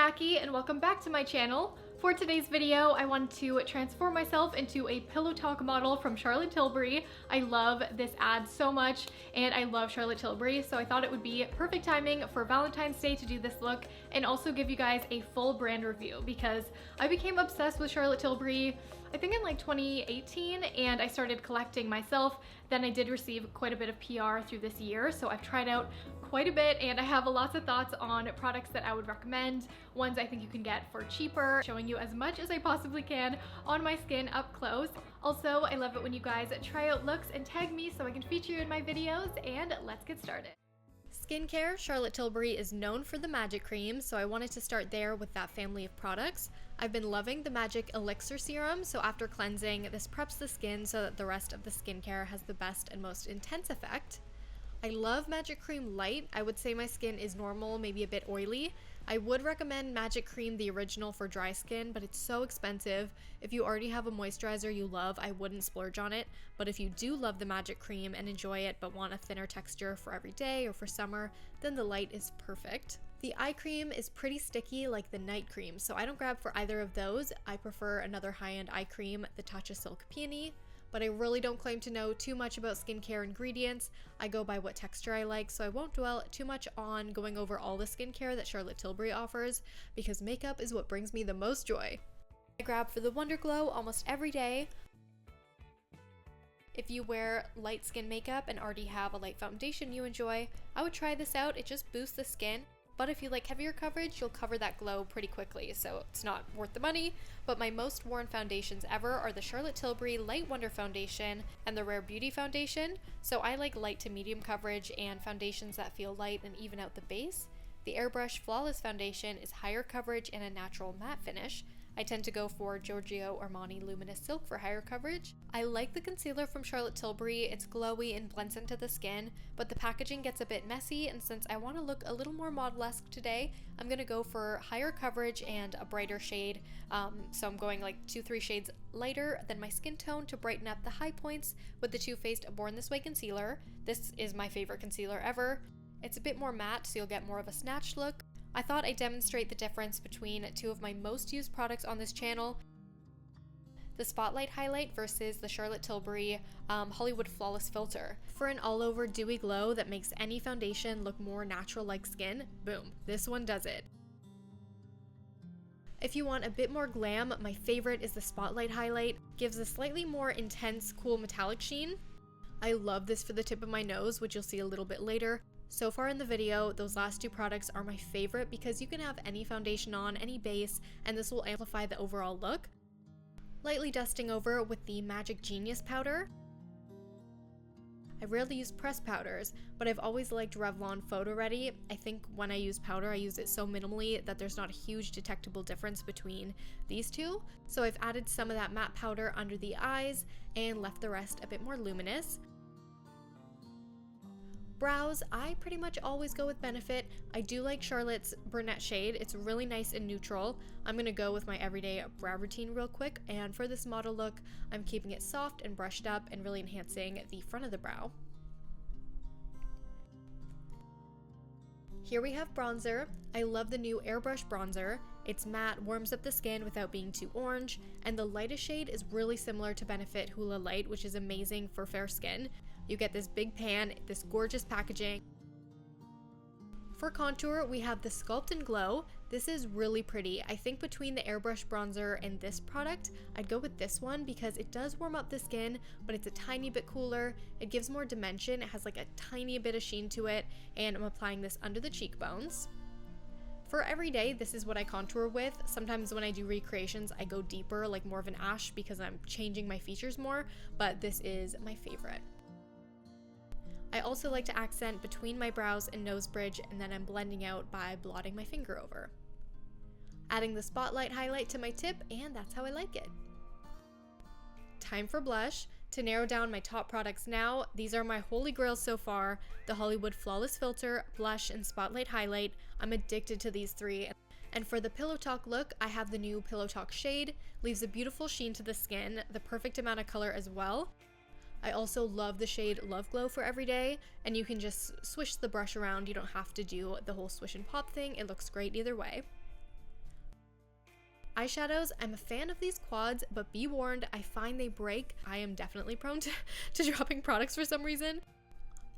Jackie and welcome back to my channel. For today's video, I wanted to transform myself into a Pillow Talk model from Charlotte Tilbury. I love this ad so much and I love Charlotte Tilbury, so I thought it would be perfect timing for Valentine's Day to do this look and also give you guys a full brand review because I became obsessed with Charlotte Tilbury I think in like 2018 and I started collecting myself. Then I did receive quite a bit of PR through this year, so I've tried out quite a bit and I have lots of thoughts on products that I would recommend, ones I think you can get for cheaper, showing you as much as I possibly can on my skin up close. Also, I love it when you guys try out looks and tag me so I can feature you in my videos, and let's get started. Skincare, Charlotte Tilbury is known for the Magic Cream, so I wanted to start there with that family of products. I've been loving the Magic Elixir Serum, so after cleansing, this preps the skin so that the rest of the skincare has the best and most intense effect. I love Magic Cream Light. I would say my skin is normal, maybe a bit oily. I would recommend Magic Cream the original for dry skin, but it's so expensive. If you already have a moisturizer you love, I wouldn't splurge on it. But if you do love the Magic Cream and enjoy it but want a thinner texture for every day or for summer, then the Light is perfect. The eye cream is pretty sticky like the night cream, so I don't grab for either of those. I prefer another high-end eye cream, the Tatcha Silk Peony. But I really don't claim to know too much about skincare ingredients. I go by what texture I like, so I won't dwell too much on going over all the skincare that Charlotte Tilbury offers, because makeup is what brings me the most joy. I grab for the Wonder Glow almost every day. If you wear light skin makeup and already have a light foundation you enjoy, I would try this out. It just boosts the skin. But if you like heavier coverage, you'll cover that glow pretty quickly, so it's not worth the money. But my most worn foundations ever are the Charlotte Tilbury Light Wonder Foundation and the Rare Beauty Foundation, so I like light to medium coverage and foundations that feel light and even out the base. The Airbrush Flawless Foundation is higher coverage and a natural matte finish. I tend to go for Giorgio Armani Luminous Silk for higher coverage. I like the concealer from Charlotte Tilbury. It's glowy and blends into the skin, but the packaging gets a bit messy, and since I want to look a little more model-esque today, I'm going to go for higher coverage and a brighter shade. So I'm going like 2-3 shades lighter than my skin tone to brighten up the high points with the Too Faced Born This Way concealer. This is my favorite concealer ever. It's a bit more matte, so you'll get more of a snatched look. I thought I'd demonstrate the difference between two of my most used products on this channel. The Spotlight Highlight versus the Charlotte Tilbury Hollywood Flawless Filter. For an all-over dewy glow that makes any foundation look more natural like skin, boom, this one does it. If you want a bit more glam, my favorite is the Spotlight Highlight. Gives a slightly more intense, cool metallic sheen. I love this for the tip of my nose, which you'll see a little bit later. So far in the video, those last two products are my favorite because you can have any foundation on, any base, and this will amplify the overall look. Lightly dusting over with the Magic Genius powder. I rarely use pressed powders, but I've always liked Revlon Photo Ready. I think when I use powder, I use it so minimally that there's not a huge detectable difference between these two. So I've added some of that matte powder under the eyes and left the rest a bit more luminous. Brows, I pretty much always go with Benefit. I do like Charlotte's brunette shade. It's really nice and neutral. I'm going to go with my everyday brow routine real quick, and for this model look, I'm keeping it soft and brushed up and really enhancing the front of the brow. Here we have bronzer. I love the new Airbrush bronzer. It's matte, warms up the skin without being too orange, and the lightest shade is really similar to Benefit Hula Light, which is amazing for fair skin. You get this big pan, this gorgeous packaging. For contour, we have the Sculpt and Glow. This is really pretty. I think between the Airbrush bronzer and this product, I'd go with this one because it does warm up the skin, but it's a tiny bit cooler. It gives more dimension. It has like a tiny bit of sheen to it, and I'm applying this under the cheekbones. For every day, this is what I contour with. Sometimes when I do recreations, I go deeper, like more of an ash because I'm changing my features more, but this is my favorite. I also like to accent between my brows and nose bridge, and then I'm blending out by blotting my finger over. Adding the Spotlight Highlight to my tip, and that's how I like it. Time for blush. To narrow down my top products now, these are my holy grails so far, the Hollywood Flawless Filter, Blush, and Spotlight Highlight. I'm addicted to these three. And for the Pillow Talk look, I have the new Pillow Talk shade. Leaves a beautiful sheen to the skin, the perfect amount of color as well. I also love the shade Love Glow for every day, and you can just swish the brush around. You don't have to do the whole swish and pop thing. It looks great either way. Eyeshadows, I'm a fan of these quads, but be warned, I find they break. I am definitely prone to dropping products for some reason.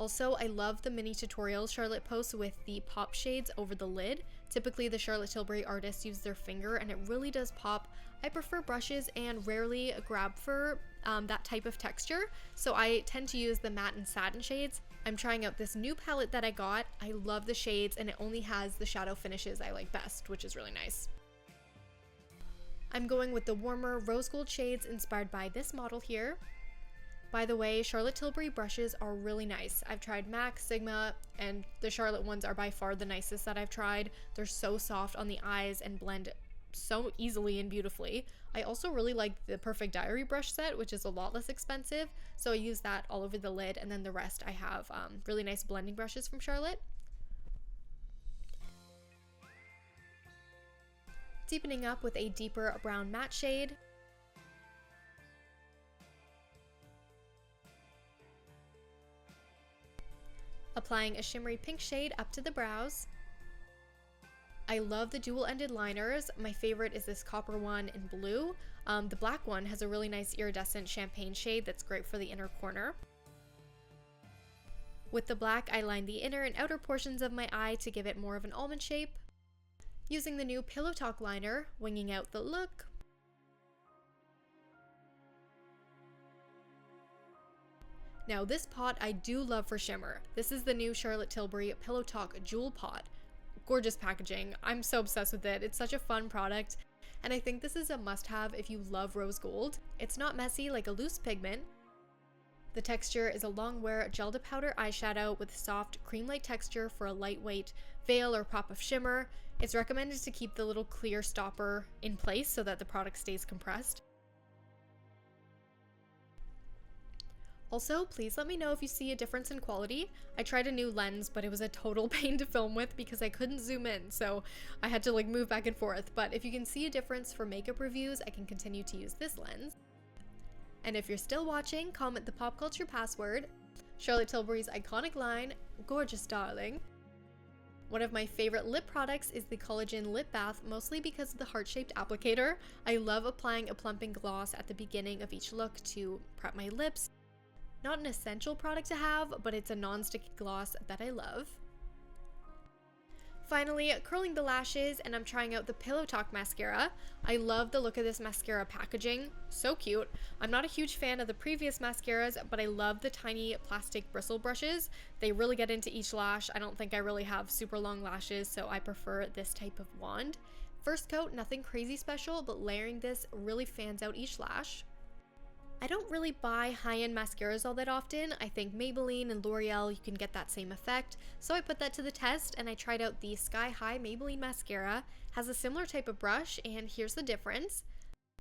Also, I love the mini tutorials Charlotte posts with the pop shades over the lid. Typically, the Charlotte Tilbury artists use their finger and it really does pop. I prefer brushes and rarely grab for that type of texture, so I tend to use the matte and satin shades. I'm trying out this new palette that I got. I love the shades and it only has the shadow finishes I like best, which is really nice. I'm going with the warmer rose gold shades inspired by this model here. By the way, Charlotte Tilbury brushes are really nice. I've tried MAC, Sigma, and the Charlotte ones are by far the nicest that I've tried. They're so soft on the eyes and blend so easily and beautifully. I also really like the Perfect Diary brush set, which is a lot less expensive, so I use that all over the lid, and then the rest I have really nice blending brushes from Charlotte. Deepening up with a deeper brown matte shade. Applying a shimmery pink shade up to the brows. I love the dual-ended liners. My favorite is this copper one in blue. The black one has a really nice iridescent champagne shade that's great for the inner corner. With the black, I line the inner and outer portions of my eye to give it more of an almond shape. Using the new Pillow Talk liner, winging out the look. Now this pot I do love for shimmer. This is the new Charlotte Tilbury Pillow Talk Jewel Pot. Gorgeous packaging. I'm so obsessed with it. It's such a fun product, and I think this is a must-have if you love rose gold. It's not messy like a loose pigment. The texture is a long wear gel to powder eyeshadow with soft cream-like texture for a lightweight veil or pop of shimmer. It's recommended to keep the little clear stopper in place so that the product stays compressed. Also, please let me know if you see a difference in quality. I tried a new lens, but it was a total pain to film with because I couldn't zoom in, so I had to move back and forth. But if you can see a difference for makeup reviews, I can continue to use this lens. And if you're still watching, comment the pop culture password. Charlotte Tilbury's iconic line, gorgeous darling. One of my favorite lip products is the Collagen Lip Bath, mostly because of the heart-shaped applicator. I love applying a plumping gloss at the beginning of each look to prep my lips. Not an essential product to have, but it's a non-sticky gloss that I love. Finally, curling the lashes, and I'm trying out the Pillow Talk mascara. I love the look of this mascara packaging, so cute. I'm not a huge fan of the previous mascaras, but I love the tiny plastic bristle brushes. They really get into each lash. I don't think I really have super long lashes, so I prefer this type of wand. First coat, nothing crazy special, but layering this really fans out each lash. I don't really buy high-end mascaras all that often. I think Maybelline and L'Oreal, you can get that same effect. So I put that to the test and I tried out the Sky High Maybelline mascara. Has a similar type of brush, and here's the difference.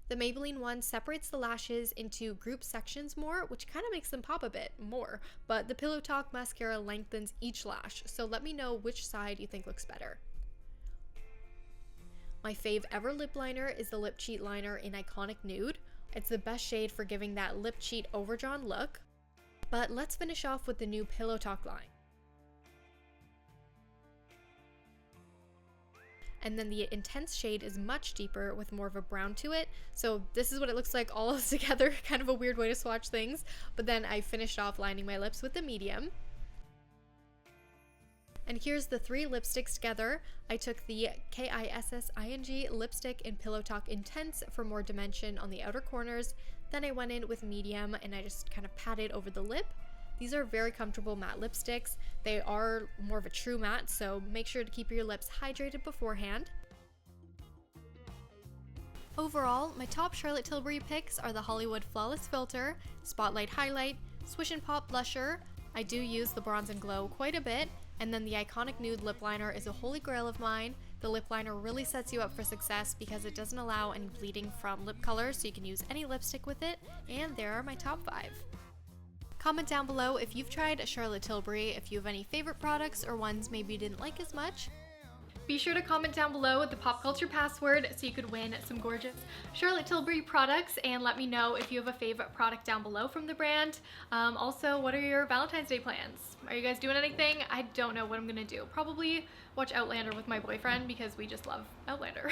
The Maybelline one separates the lashes into group sections more, which kind of makes them pop a bit more, but the Pillow Talk mascara lengthens each lash, so let me know which side you think looks better. My fave ever lip liner is the Lip Cheat liner in Iconic Nude. It's the best shade for giving that lip cheat overdrawn look. But let's finish off with the new Pillow Talk line. And then the intense shade is much deeper with more of a brown to it. So this is what it looks like all together, kind of a weird way to swatch things. But then I finished off lining my lips with the medium. And here's the three lipsticks together. I took the Kissing lipstick in Pillow Talk Intense for more dimension on the outer corners. Then I went in with medium and I just kind of patted over the lip. These are very comfortable matte lipsticks. They are more of a true matte, so make sure to keep your lips hydrated beforehand. Overall, my top Charlotte Tilbury picks are the Hollywood Flawless Filter, Spotlight Highlight, Swish and Pop Blusher. I do use the Bronze and Glow quite a bit. And then the Iconic Nude lip liner is a holy grail of mine. The lip liner really sets you up for success because it doesn't allow any bleeding from lip color, so you can use any lipstick with it. And there are my top 5. Comment down below if you've tried Charlotte Tilbury, if you have any favorite products or ones maybe you didn't like as much. Be sure to comment down below the pop culture password so you could win some gorgeous Charlotte Tilbury products, and let me know if you have a favorite product down below from the brand. Also, what are your Valentine's Day plans? Are you guys doing anything? I don't know what I'm gonna do. Probably watch Outlander with my boyfriend because we just love Outlander.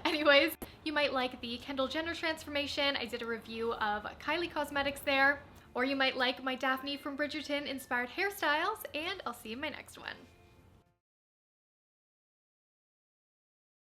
Anyways, you might like the Kendall Jenner transformation. I did a review of Kylie Cosmetics there. Or you might like my Daphne from Bridgerton inspired hairstyles, and I'll see you in my next one.